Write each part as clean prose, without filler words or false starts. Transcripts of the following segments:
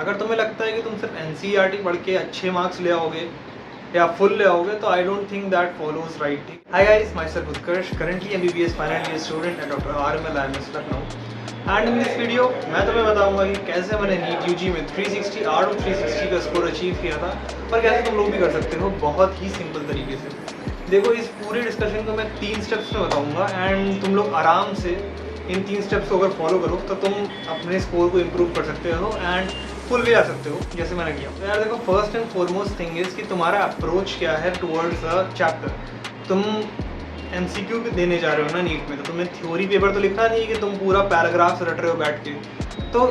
अगर तुम्हें लगता है कि तुम सिर्फ NCERT पढ़ के अच्छे मार्क्स ले आओगे या फुल ले आओगे तो I don't think that follows right. Hi guys, my self Utkarsh, currently MBBS final year student at Dr. RML IMS Lucknow. And in this video मैं तुम्हें बताऊंगा कि कैसे मैंने नीट UG में 360 आउट ऑफ 360 का स्कोर अचीव किया था और कैसे तुम लोग भी कर सकते हो बहुत ही सिंपल तरीके से। देखो, इस पूरे डिस्कशन को मैं 3 स्टेप्स में बताऊंगा एंड तुम लोग आराम से इन 3 स्टेप्स को अगर फॉलो करो तो तुम अपने स्कोर को इम्प्रूव कर सकते हो एंड फुल भी आ सकते हो जैसे मैंने किया। तो यार देखो, first and foremost thing is कि तुम्हारा अप्रोच क्या है टुवर्ड्स अ चैप्टर। तुम MCQ भी देने जा रहे हो ना नीट में, तो तुम्हें थ्योरी पेपर तो लिखना नहीं है कि तुम पूरा पैराग्राफ रट रहे हो बैठ के। तो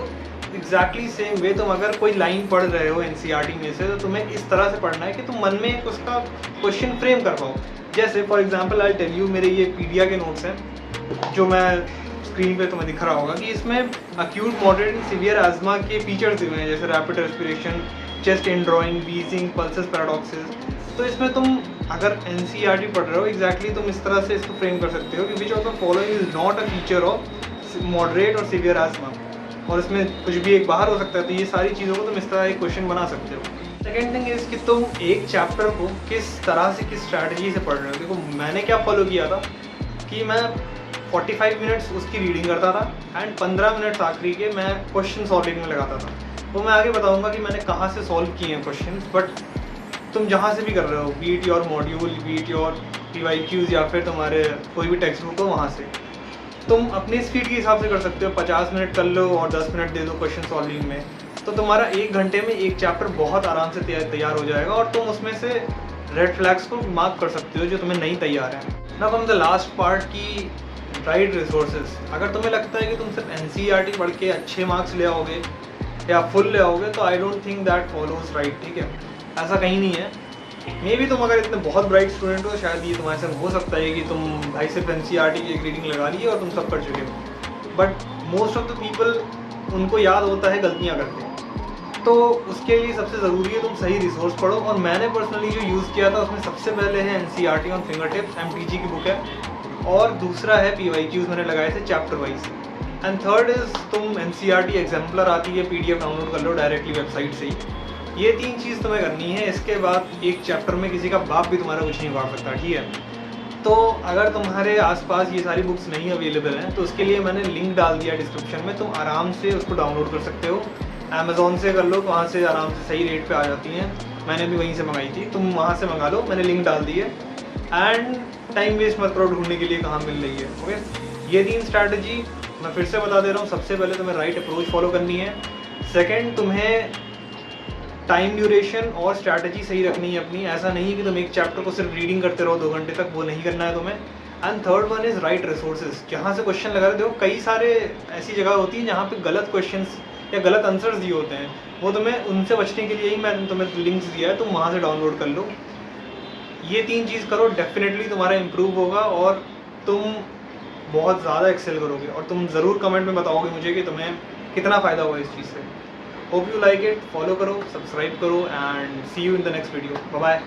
एग्जैक्टली सेम वे तुम अगर कोई लाइन पढ़ रहे हो NCERT में से, तो तुम्हें इस तरह से पढ़ना है कि तुम मन में उसका क्वेश्चन फ्रेम कर पाओ। जैसे for example I tell you, मेरे ये पीडिया के नोट्स हैं जो मैं स्क्रीन पे तुम्हें दिख रहा होगा कि इसमें acute moderate and severe asthma के फीचर्स दिए हुए हैं, जैसे रैपिड रेस्पिरेशन, चेस्ट इन ड्रॉइंग, वीजिंग, पल्सेस, पैराडॉक्सेस। तो इसमें तुम अगर NCERT पढ़ रहे हो एग्जैक्टली तुम इस तरह से इसको फ्रेम कर सकते हो कि which of the following is not a feature of moderate और सीवियर एज़मा, और इसमें कुछ भी एक बाहर हो सकता है। तो ये सारी चीज़ों को तुम इस तरह एक क्वेश्चन बना सकते हो। सेकेंड थिंग इज़ कि तुम एक चैप्टर को किस तरह से, किस स्ट्रैटेजी से पढ़ रहे हो। देखो, मैंने क्या फॉलो किया था कि मैं 45 मिनट्स उसकी रीडिंग करता था एंड 15 मिनट्स आखिरी के मैं क्वेश्चन सॉल्विंग में लगाता था। तो मैं आगे बताऊंगा कि मैंने कहाँ से सॉल्व किए हैं क्वेश्चन, बट तुम जहाँ से भी कर रहे हो, beat your module, beat your PYQs या फिर तुम्हारे कोई भी टेक्स्ट बुक हो, वहाँ से तुम अपनी स्पीड के हिसाब से कर सकते हो। 50 मिनट कर लो और 10 मिनट दे दो क्वेश्चन सॉल्विंग में, तो तुम्हारा 1 घंटे में एक चैप्टर बहुत आराम से तैयार हो जाएगा और तुम उसमें से रेड फ्लैग्स को मार्क कर सकते हो जो तुम्हें नहीं तैयार है। Now come the last part की राइट रिसोर्सेज। अगर तुम्हें लगता है कि तुम सिर्फ NCERT पढ़ के अच्छे मार्क्स ले आओगे या फुल ले आओगे तो I don't think that follows right. ठीक है, ऐसा कहीं नहीं है। मे भी तुम अगर इतने बहुत ब्राइट स्टूडेंट हो, शायद ये तुम्हारे साथ हो सकता है कि तुम भाई सिर्फ NCERT की एक रीडिंग लगा ली और तुम सब कर चुके हो, but most of the people, उनको याद होता है गलतियाँ करते हैं। तो उसके लिए सबसे ज़रूरी है तुम सही रिसोर्स पढ़ो, और मैंने पर्सनली जो यूज़ किया था उसमें सबसे पहले है NCERT on finger tips, MTG की बुक है, और दूसरा है PYQs मैंने लगाए थे chapter wise, and third is तुम NCERT एग्जाम्पलर आती है PDF डाउनलोड कर लो डायरेक्टली वेबसाइट से ही। ये 3 चीज़ तुम्हें करनी है। इसके बाद एक चैप्टर में किसी का बाप भी तुम्हारा कुछ नहीं उखाड़ सकता। ठीक है, तो अगर तुम्हारे आसपास ये सारी बुक्स नहीं अवेलेबल हैं तो उसके लिए मैंने लिंक डाल दिया डिस्क्रिप्शन में, तुम आराम से उसको डाउनलोड कर सकते हो। Amazon से कर लो, वहाँ से आराम से सही रेट पे आ जाती हैं। मैंने भी वहीं से मंगाई थी, तुम वहाँ से मंगा लो, मैंने लिंक डाल दी है। एंड टाइम वेस्ट मत करो ढूंढने के लिए कहाँ मिल रही है। ओके, ये 3 स्ट्रैटेजी मैं फिर से बता दे रहा हूँ। सबसे पहले तुम्हें राइट अप्रोच फॉलो करनी है। सेकेंड, तुम्हें टाइम ड्यूरेशन और स्ट्रैटेजी सही रखनी है अपनी। ऐसा नहीं है कि तुम एक चैप्टर को सिर्फ रीडिंग करते रहो 2 घंटे तक, वो नहीं करना है तुम्हें। And third one is right resources. जहाँ से क्वेश्चन लगा रहे हो, कई सारे ऐसी जगह होती है जहाँ पे गलत क्वेश्चंस या गलत आंसर्स दिए होते हैं, वो तुम्हें उनसे बचने के लिए ही मैंने तुम्हें लिंक्स दिया है, तुम वहाँ से डाउनलोड कर लो। ये 3 चीज़ करो, डेफिनेटली तुम्हारा इम्प्रूव होगा और तुम बहुत ज़्यादा एक्सेल करोगे, और तुम ज़रूर कमेंट में बताओगे मुझे कि तुम्हें कितना फ़ायदा हुआ इस चीज़ से। Hope you like it, follow करो, सब्सक्राइब करो, and see you in the next video. Bye bye.